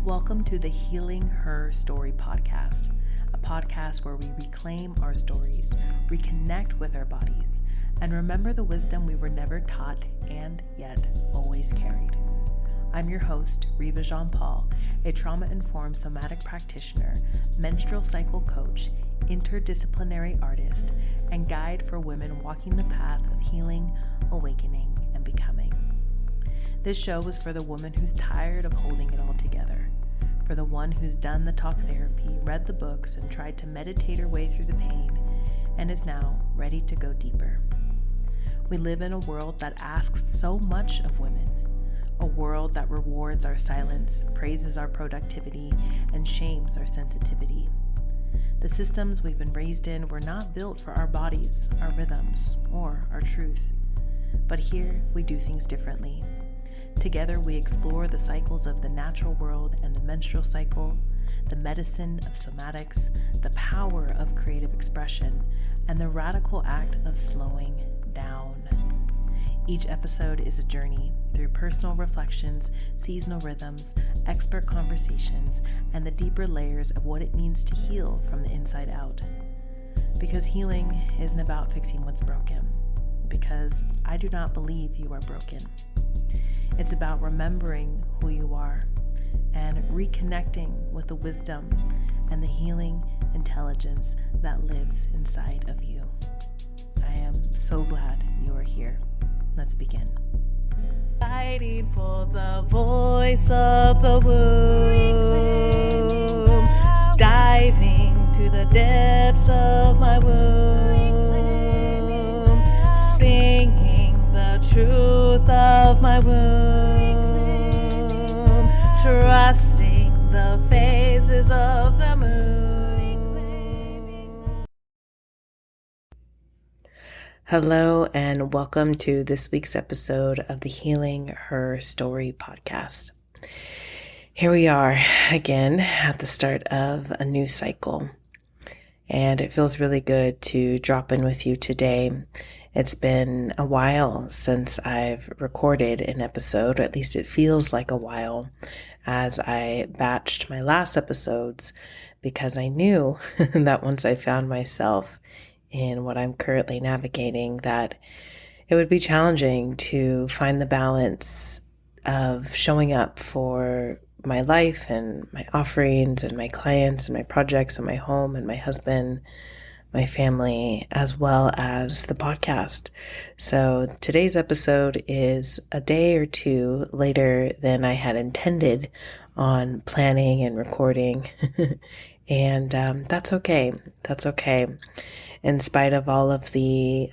Welcome to the Healing Her Story podcast, a podcast where we reclaim our stories, reconnect with our bodies, and remember the wisdom we were never taught and yet always carried. I'm your host, Riva Jean-Paul, a trauma-informed somatic practitioner, menstrual cycle coach, interdisciplinary artist, and guide for women walking the path of healing, awakening, and becoming. This show is for the woman who's tired of holding it all together, for the one who's done the talk therapy, read the books, and tried to meditate her way through the pain, and is now ready to go deeper. We live in a world that asks so much of women, a world that rewards our silence, praises our productivity, and shames our sensitivity. The systems we've been raised in were not built for our bodies, our rhythms, or our truth. But here, we do things differently. Together, we explore the cycles of the natural world and the menstrual cycle, the medicine of somatics, the power of creative expression, and the radical act of slowing down. Each episode is a journey through personal reflections, seasonal rhythms, expert conversations, and the deeper layers of what it means to heal from the inside out. Because healing isn't about fixing what's broken, because I do not believe you are broken. It's about remembering who you are and reconnecting with the wisdom and the healing intelligence that lives inside of you. I am so glad you are here. Let's begin. Fighting for the voice of the womb, diving to the depths of my womb, singing the truth of my womb, trusting the phases of the moon. Hello, and welcome to this week's episode of the Healing Her Story podcast. Here we are again at the start of a new cycle, and it feels really good to drop in with you today. It's been a while since I've recorded an episode, or at least it feels like a while, as I batched my last episodes, because I knew that once I found myself in what I'm currently navigating, that it would be challenging to find the balance of showing up for my life and my offerings and my clients and my projects and my home and my husband, my family, as well as the podcast. So today's episode is a day or two later than I had intended on planning and recording. And that's okay. That's okay. In spite of all of the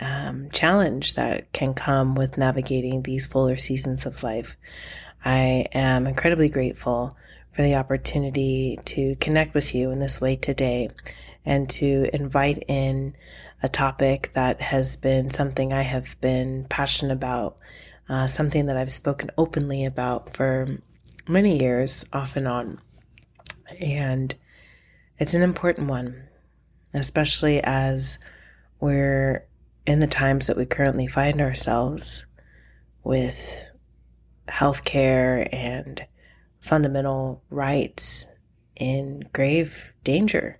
challenge that can come with navigating these fuller seasons of life, I am incredibly grateful for the opportunity to connect with you in this way today and to invite in a topic that has been something I have been passionate about, something that I've spoken openly about for many years, off and on. And it's an important one, especially as we're in the times that we currently find ourselves with healthcare and fundamental rights in grave danger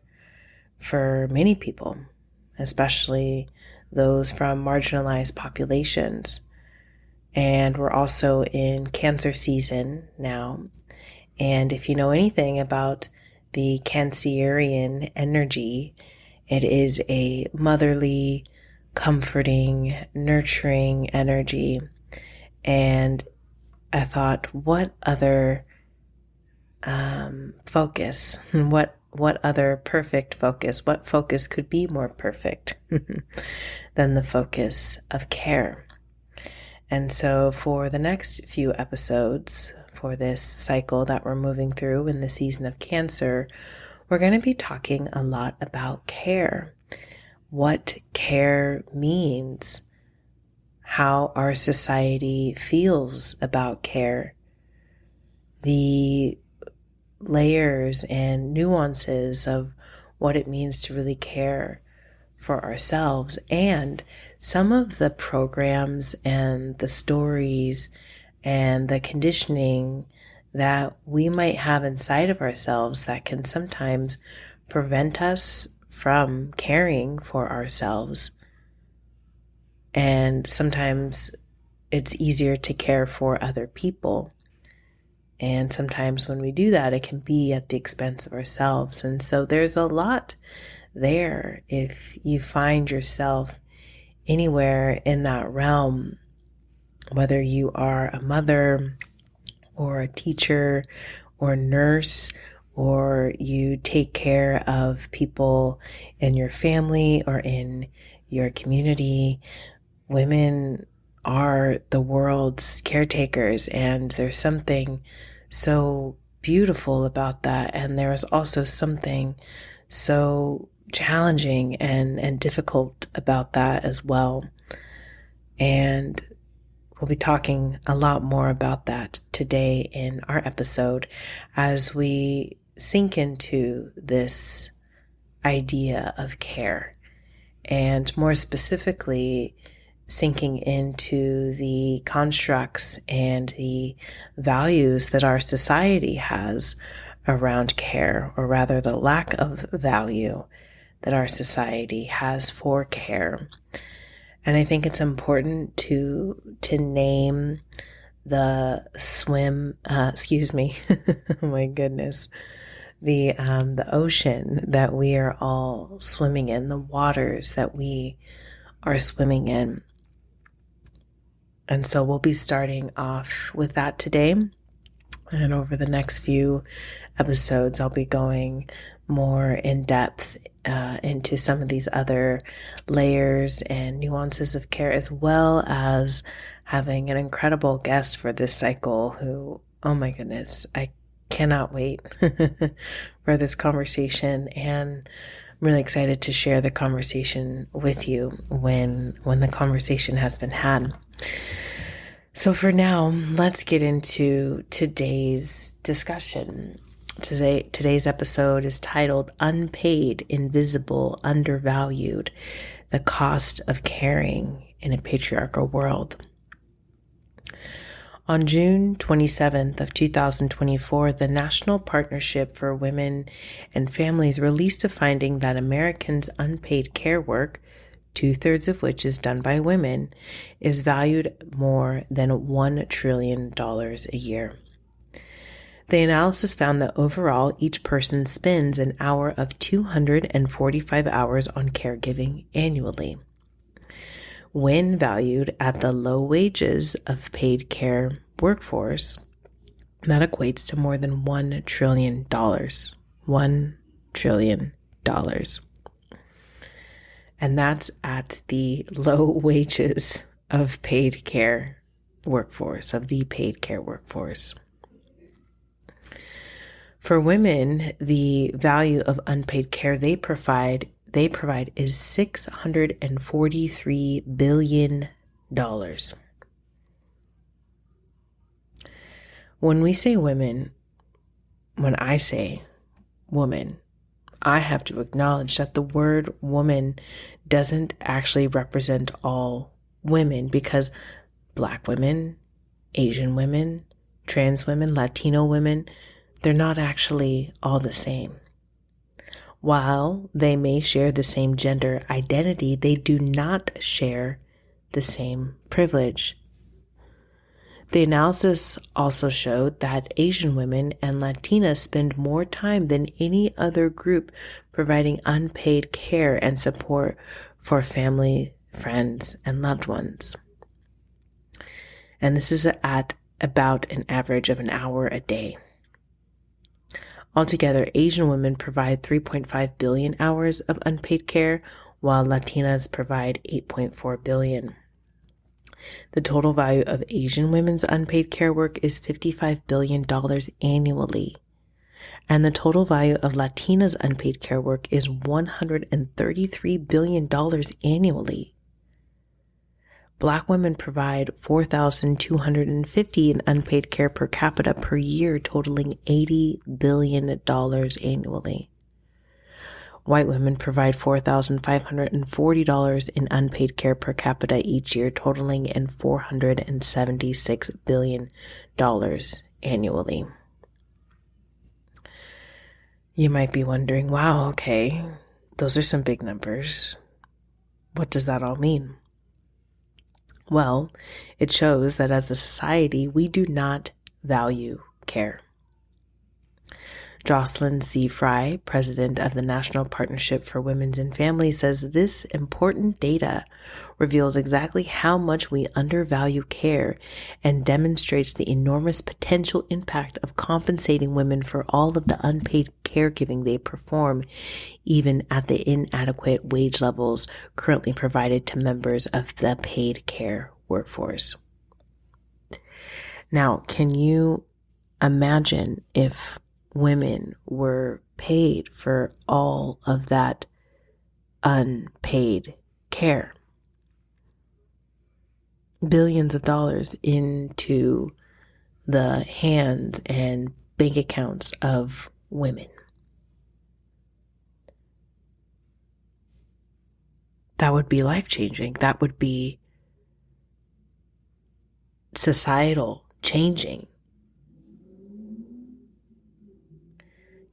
for many people, especially those from marginalized populations. And we're also in cancer season now. And if you know anything about the Cancerian energy, it is a motherly, comforting, nurturing energy. And I thought, what other focus, what other perfect focus, what focus could be more perfect than the focus of care? And so for the next few episodes, for this cycle that we're moving through in the season of Cancer, we're going to be talking a lot about care, what care means, how our society feels about care, the layers and nuances of what it means to really care for ourselves, and some of the programs and the stories and the conditioning that we might have inside of ourselves that can sometimes prevent us from caring for ourselves. And sometimes it's easier to care for other people. And sometimes when we do that, it can be at the expense of ourselves. And so there's a lot there if you find yourself anywhere in that realm, whether you are a mother or a teacher or a nurse, or you take care of people in your family or in your community. Women are the world's caretakers, and there's something so beautiful about that. And there's also something so challenging and difficult about that as well. And we'll be talking a lot more about that today in our episode as we sink into this idea of care, and more specifically, sinking into the constructs and the values that our society has around care, or rather the lack of value that our society has for care. And I think it's important to name the oh my goodness, the ocean that we are all swimming in, the waters that we are swimming in. And so we'll be starting off with that today. And over the next few episodes, I'll be going more in depth into some of these other layers and nuances of care, as well as having an incredible guest for this cycle who, oh my goodness, I cannot wait for this conversation. And I'm really excited to share the conversation with you when the conversation has been had. So for now, let's get into today's discussion. Today's episode is titled Unpaid, Invisible, Undervalued, the Cost of Caring in a Patriarchal World. On June 27th of 2024, the National Partnership for Women and Families released a finding that Americans' unpaid care work, 2/3 of which is done by women, is valued more than $1 trillion a year. The analysis found that overall, each person spends an hour of 245 hours on caregiving annually. When valued at the low wages of paid care workforce, that equates to more than $1 trillion. $1 trillion. And that's at the low wages of paid care workforce, of the paid care workforce. For women, the value of unpaid care they provide is $643 billion. When we say women, when I say woman, I have to acknowledge that the word woman doesn't actually represent all women, because Black women, Asian women, trans women, Latino women, they're not actually all the same. While they may share the same gender identity, they do not share the same privilege. The analysis also showed that Asian women and Latinas spend more time than any other group providing unpaid care and support for family, friends, and loved ones. And this is at about an average of an hour a day. Altogether, Asian women provide 3.5 billion hours of unpaid care, while Latinas provide 8.4 billion. The total value of Asian women's unpaid care work is $55 billion annually, and the total value of Latinas' unpaid care work is $133 billion annually. Black women provide $4,250 in unpaid care per capita per year, totaling $80 billion annually. White women provide $4,540 in unpaid care per capita each year, totaling in $476 billion annually. You might be wondering, wow, okay, those are some big numbers. What does that all mean? Well, it shows that as a society, we do not value care. Jocelyn C. Fry, president of the National Partnership for Women's and Families, says this important data reveals exactly how much we undervalue care and demonstrates the enormous potential impact of compensating women for all of the unpaid caregiving they perform, even at the inadequate wage levels currently provided to members of the paid care workforce. Now, can you imagine if women were paid for all of that unpaid care? Billions of dollars into the hands and bank accounts of women. That would be life-changing. That would be societal changing.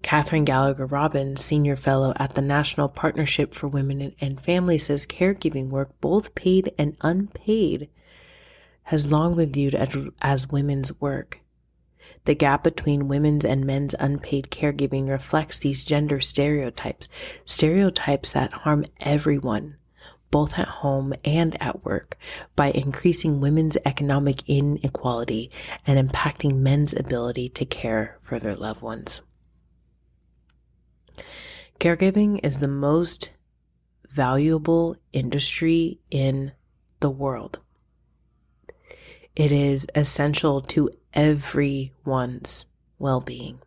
Catherine Gallagher Robbins, Senior Fellow at the National Partnership for Women and Families, says caregiving work, both paid and unpaid, has long been viewed as women's work. The gap between women's and men's unpaid caregiving reflects these gender stereotypes that harm everyone, both at home and at work, by increasing women's economic inequality and impacting men's ability to care for their loved ones. Caregiving is the most valuable industry in the world. It is essential to everyone's well-being.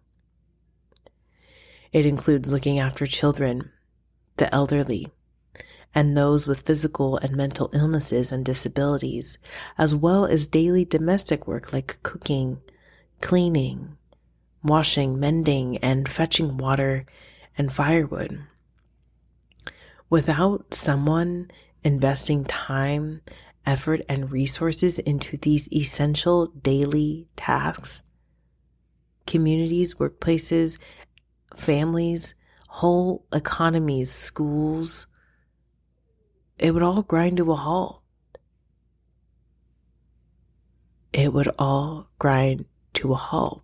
It includes looking after children, the elderly, and those with physical and mental illnesses and disabilities, as well as daily domestic work like cooking, cleaning, washing, mending, and fetching water and firewood. Without someone investing time, effort, and resources into these essential daily tasks, communities, workplaces, families, whole economies, schools, it would all grind to a halt. It would all grind to a halt.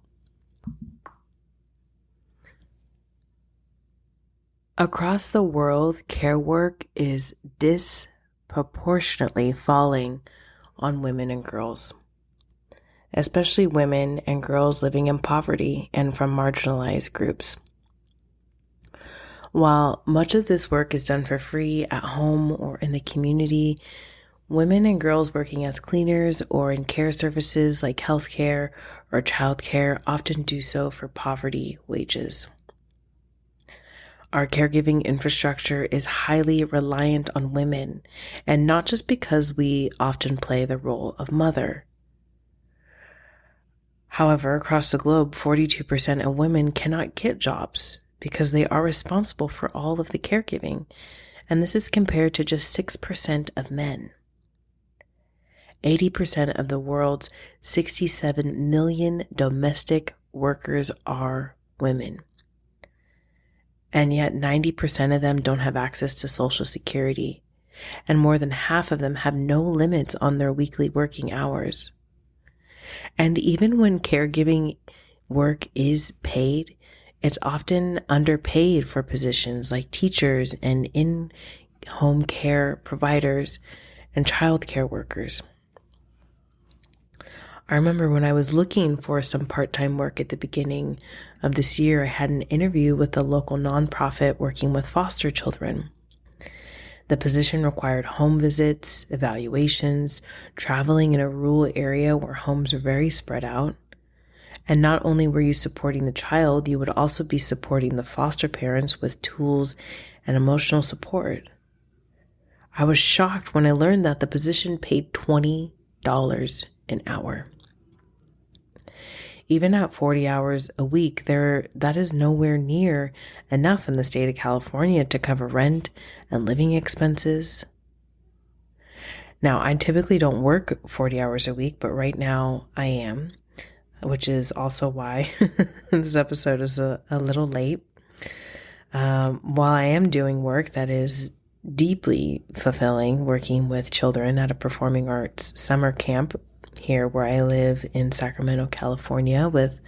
Across the world, care work is disproportionately falling on women and girls, especially women and girls living in poverty and from marginalized groups. While much of this work is done for free at home or in the community, women and girls working as cleaners or in care services like healthcare or childcare often do so for poverty wages. Our caregiving infrastructure is highly reliant on women, and not just because we often play the role of mother. However, across the globe, 42% of women cannot get jobs because they are responsible for all of the caregiving, and this is compared to just 6% of men. 80% of the world's 67 million domestic workers are women. And yet 90% of them don't have access to Social Security, and more than half of them have no limits on their weekly working hours. And even when caregiving work is paid, it's often underpaid for positions like teachers and in-home care providers and childcare workers. I remember when I was looking for some part-time work at the beginning of this year, I had an interview with a local nonprofit working with foster children. The position required home visits, evaluations, traveling in a rural area where homes are very spread out. And not only were you supporting the child, you would also be supporting the foster parents with tools and emotional support. I was shocked when I learned that the position paid $20 an hour. Even at 40 hours a week, that is nowhere near enough in the state of California to cover rent and living expenses. Now, I typically don't work 40 hours a week, but right now I am, which is also why this episode is a little late. While I am doing work that is deeply fulfilling, working with children at a performing arts summer camp here where I live in Sacramento, California, with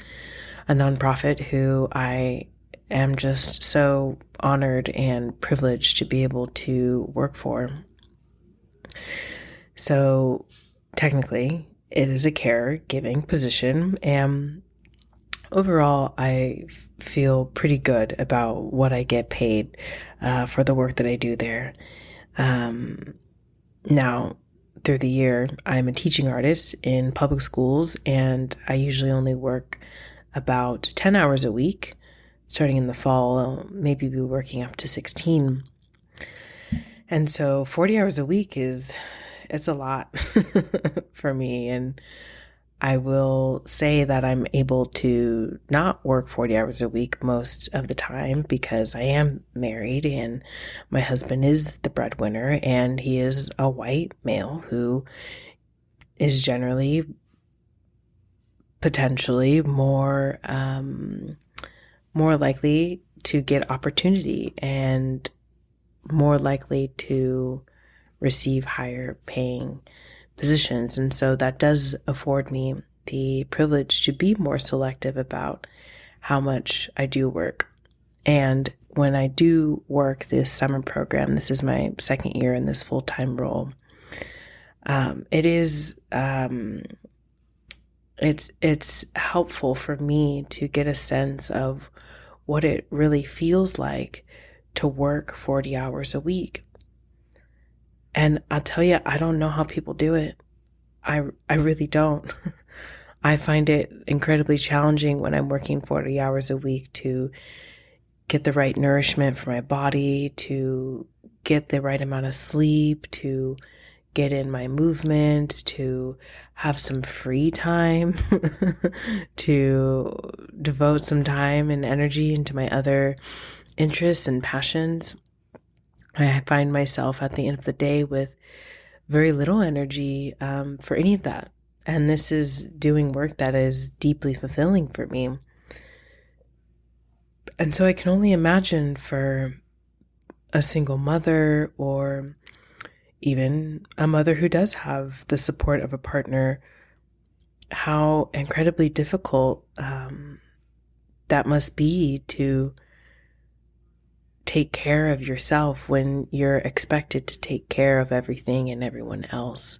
a nonprofit who I am just so honored and privileged to be able to work for. So technically, it is a caregiving position, and overall, I feel pretty good about what I get paid for the work that I do there. Now, through the year, I'm a teaching artist in public schools, and I usually only work about 10 hours a week. Starting in the fall, I'll maybe be working up to 16. And so 40 hours a week it's a lot for me. And I will say that I'm able to not work 40 hours a week most of the time because I am married and my husband is the breadwinner, and he is a white male who is generally potentially more likely to get opportunity and more likely to receive higher paying positions. And so that does afford me the privilege to be more selective about how much I do work. And when I do work this summer program, this is my second year in this full-time role. It's helpful for me to get a sense of what it really feels like to work 40 hours a week. And I'll tell you, I don't know how people do it. I really don't. I find it incredibly challenging when I'm working 40 hours a week to get the right nourishment for my body, to get the right amount of sleep, to get in my movement, to have some free time, to devote some time and energy into my other interests and passions. I find myself at the end of the day with very little energy for any of that. And this is doing work that is deeply fulfilling for me. And so I can only imagine for a single mother, or even a mother who does have the support of a partner, how incredibly difficult that must be to take care of yourself when you're expected to take care of everything and everyone else.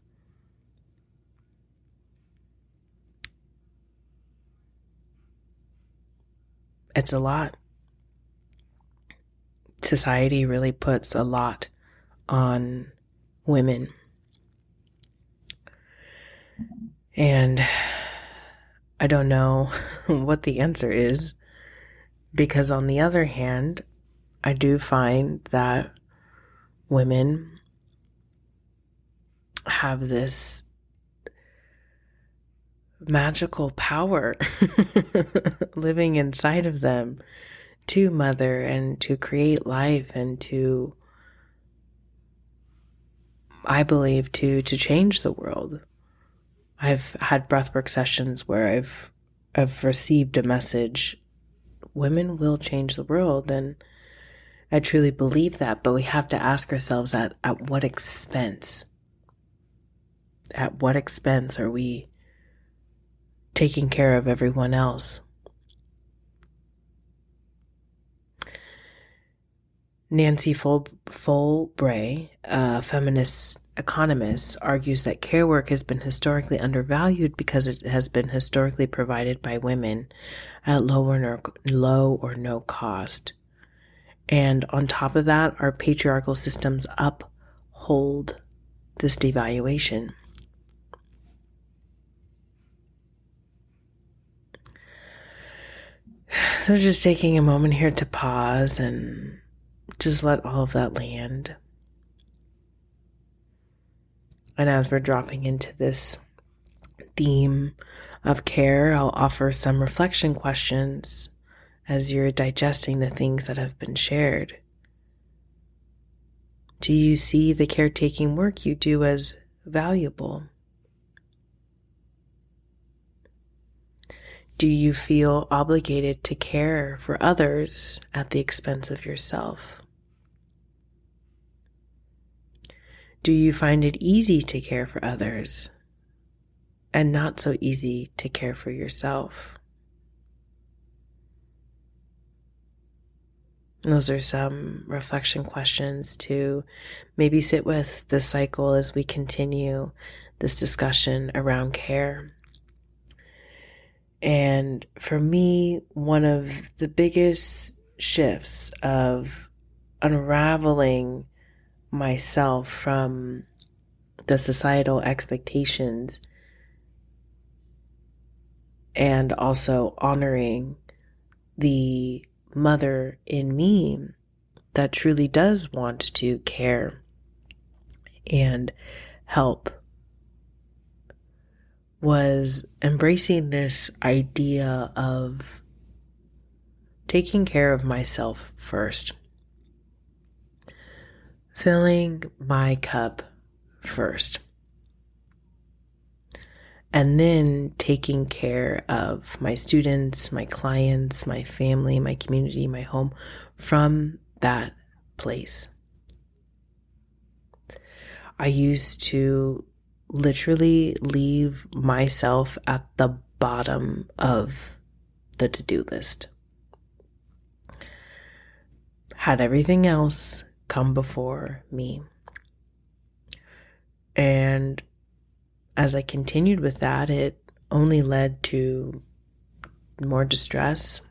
It's a lot. Society really puts a lot on women. And I don't know what the answer is, because on the other hand, I do find that women have this magical power living inside of them to mother and to create life and to, I believe, to change the world. I've had breathwork sessions where I've received a message: women will change the world. And I truly believe that, but we have to ask ourselves at what expense? At what expense are we taking care of everyone else? Nancy Fulbray, a feminist economist, argues that care work has been historically undervalued because it has been historically provided by women at low or no cost. And on top of that, our patriarchal systems uphold this devaluation. So just taking a moment here to pause and just let all of that land. And as we're dropping into this theme of care, I'll offer some reflection questions as you're digesting the things that have been shared. Do you see the caretaking work you do as valuable? Do you feel obligated to care for others at the expense of yourself? Do you find it easy to care for others and not so easy to care for yourself? Those are some reflection questions to maybe sit with this cycle as we continue this discussion around care. And for me, one of the biggest shifts of unraveling myself from the societal expectations and also honoring the mother in me that truly does want to care and help was embracing this idea of taking care of myself first, filling my cup first, and then taking care of my students, my clients, my family, my community, my home from that place. I used to literally leave myself at the bottom of the to-do list. Had everything else come before me. And as I continued with that, it only led to more distress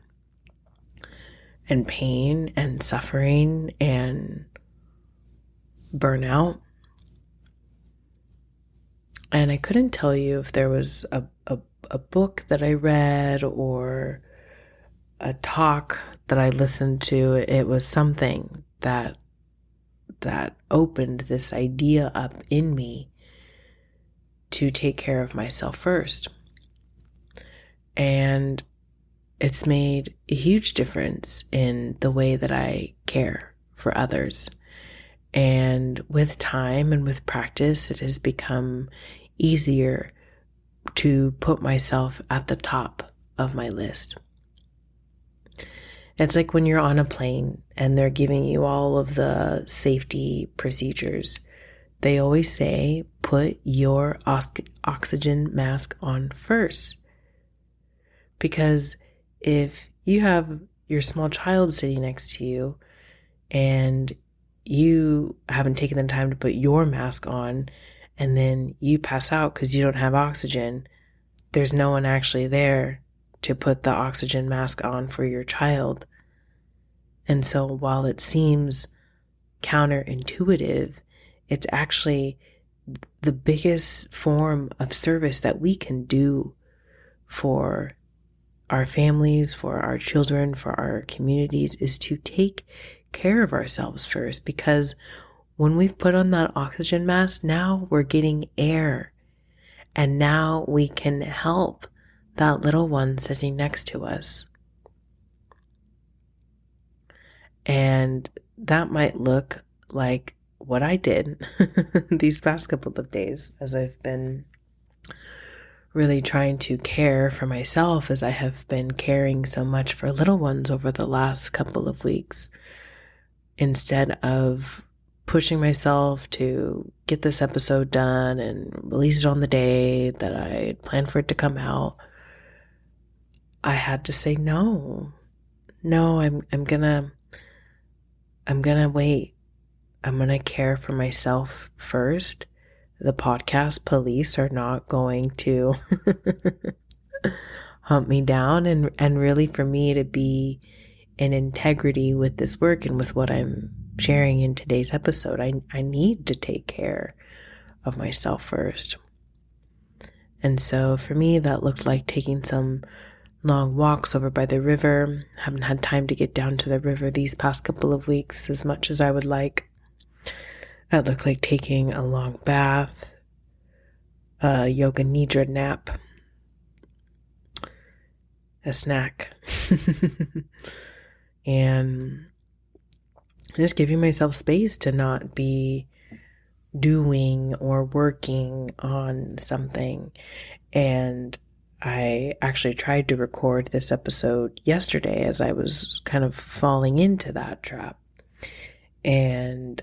and pain and suffering and burnout. And I couldn't tell you if there was a book that I read or a talk that I listened to. It was something that opened this idea up in me to take care of myself first. And it's made a huge difference in the way that I care for others. And with time and with practice, it has become easier to put myself at the top of my list. It's like when you're on a plane and they're giving you all of the safety procedures. They always say, put your oxygen mask on first. Because if you have your small child sitting next to you and you haven't taken the time to put your mask on, and then you pass out because you don't have oxygen, there's no one actually there to put the oxygen mask on for your child. And so while it seems counterintuitive, it's actually the biggest form of service that we can do for our families, for our children, for our communities, is to take care of ourselves first. Because when we've put on that oxygen mask, now we're getting air. And now we can help that little one sitting next to us. And that might look like what I did these past couple of days as I've been really trying to care for myself, as I have been caring so much for little ones over the last couple of weeks. Instead of pushing myself to get this episode done and release it on the day that I had planned for it to come out, I had to say no, I'm gonna wait. I'm gonna care for myself first. The podcast police are not going to hunt me down, and really for me to be in integrity with this work and with what I'm sharing in today's episode, I need to take care of myself first. And so for me, that looked like taking some long walks over by the river. Haven't had time to get down to the river these past couple of weeks as much as I would like. That looked like taking a long bath, a yoga nidra nap, a snack, and just giving myself space to not be doing or working on something. And I actually tried to record this episode yesterday as I was kind of falling into that trap. And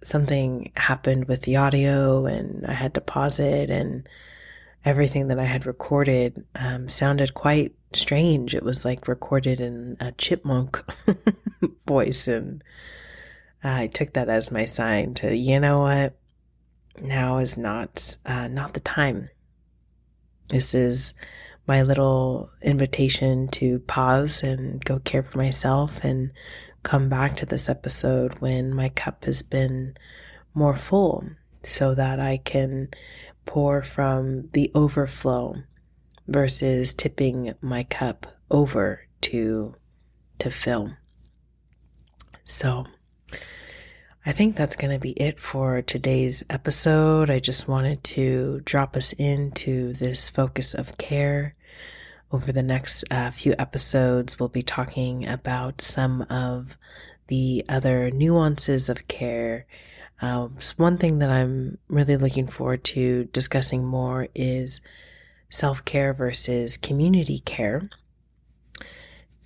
something happened with the audio, and I had to pause it, and everything that I had recorded sounded quite strange. It was like recorded in a chipmunk voice, and I took that as my sign to, you know what, now is not the time. This is my little invitation to pause and go care for myself and come back to this episode when my cup has been more full, so that I can pour from the overflow versus tipping my cup over to fill. So I think that's going to be it for today's episode. I just wanted to drop us into this focus of care. Over the next few episodes, we'll be talking about some of the other nuances of care. One thing that I'm really looking forward to discussing more is self-care versus community care,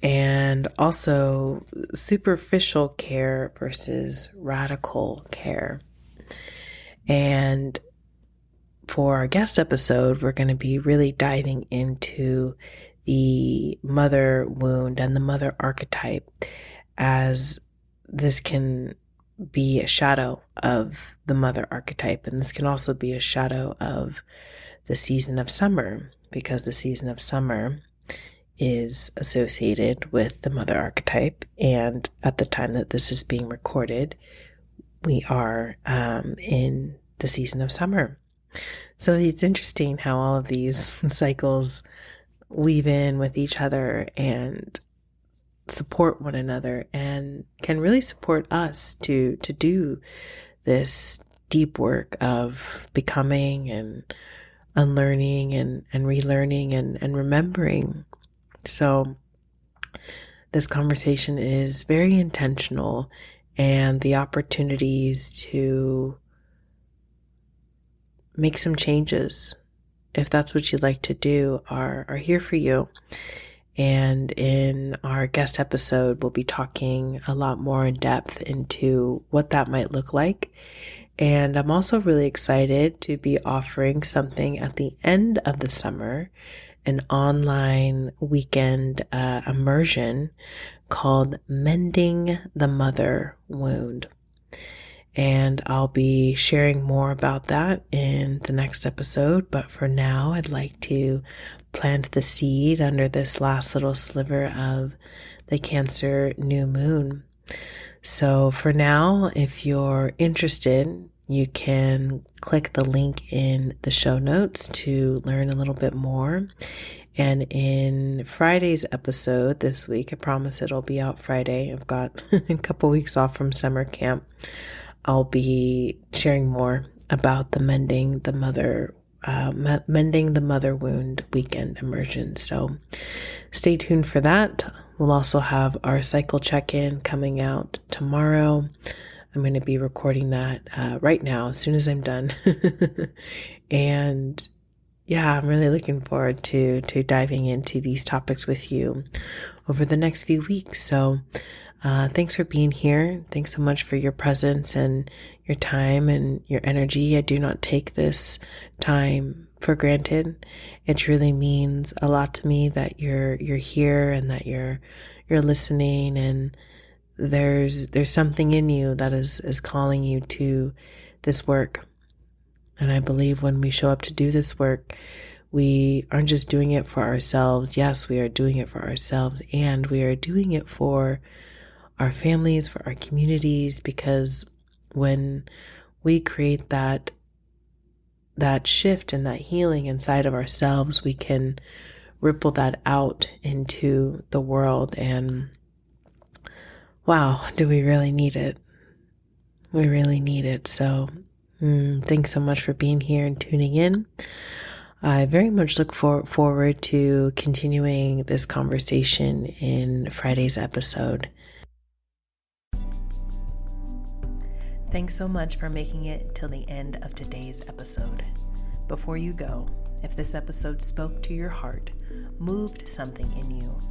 and also superficial care versus radical care. And for our guest episode, we're going to be really diving into the mother wound and the mother archetype, as this can be a shadow of the mother archetype, and this can also be a shadow of the season of summer, because the season of summer is associated with the mother archetype. And at the time that this is being recorded, we are in the season of summer. So it's interesting how all of these cycles weave in with each other and support one another, and can really support us to do this deep work of becoming and unlearning and relearning and remembering. So this conversation is very intentional, and the opportunities to make some changes, if that's what you'd like to do, are here for you. And in our guest episode, we'll be talking a lot more in depth into what that might look like. And I'm also really excited to be offering something at the end of the summer, an online weekend immersion called Mending the Mother Wound. And I'll be sharing more about that in the next episode. But for now, I'd like to plant the seed under this last little sliver of the Cancer new moon. So for now, if you're interested, you can click the link in the show notes to learn a little bit more. And in Friday's episode this week, I promise it'll be out Friday. I've got a couple weeks off from summer camp. I'll be sharing more about the Mending the Mother Wound weekend immersion. So stay tuned for that. We'll also have our cycle check-in coming out tomorrow. I'm going to be recording that right now as soon as I'm done. And yeah, I'm really looking forward to diving into these topics with you over the next few weeks. So thanks for being here. Thanks so much for your presence and your time and your energy. I do not take this time for granted. It truly means a lot to me that you're here and that you're listening, and there's something in you that is calling you to this work. And I believe when we show up to do this work, we aren't just doing it for ourselves. Yes, we are doing it for ourselves, and we are doing it for our families, for our communities, because when we create that shift and that healing inside of ourselves, we can ripple that out into the world. And wow, do we really need it? We really need it. So thanks so much for being here and tuning in. I very much look forward to continuing this conversation in Friday's episode. Thanks so much for making it till the end of today's episode. Before you go, If this episode spoke to your heart, moved something in you,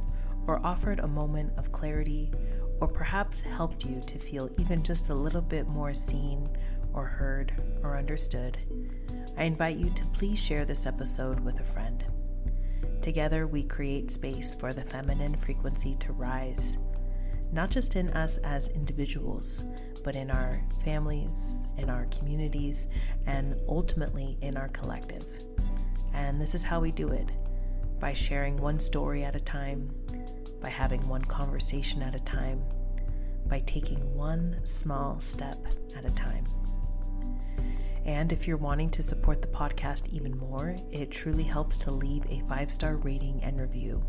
or offered a moment of clarity, or perhaps helped you to feel even just a little bit more seen or heard or understood, I invite you to please share this episode with a friend. Together, we create space for the feminine frequency to rise, not just in us as individuals, but in our families, in our communities, and ultimately in our collective. And this is how we do it, by sharing one story at a time, by having one conversation at a time, by taking one small step at a time. And if you're wanting to support the podcast even more, it truly helps to leave a 5-star rating and review.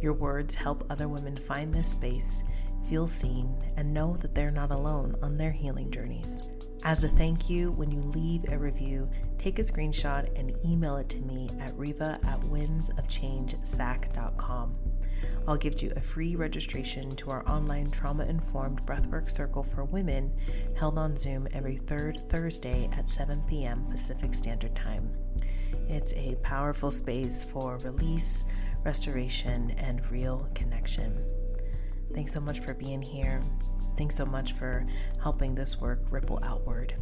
Your words help other women find this space, feel seen, and know that they're not alone on their healing journeys. As a thank you, when you leave a review, take a screenshot and email it to me at riva@windsofchangesac.com. I'll give you a free registration to our online trauma-informed breathwork circle for women held on Zoom every third Thursday at 7 p.m. Pacific Standard Time. It's a powerful space for release, restoration, and real connection. Thanks so much for being here. Thanks so much for helping this work ripple outward.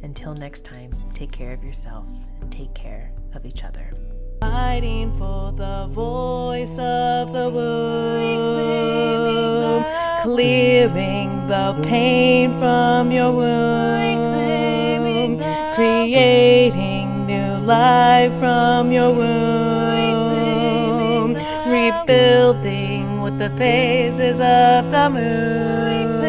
Until next time, take care of yourself and take care of each other. Fighting for the voice of the womb, clearing the pain from your womb, creating new life from your womb, rebuilding with the phases of the moon.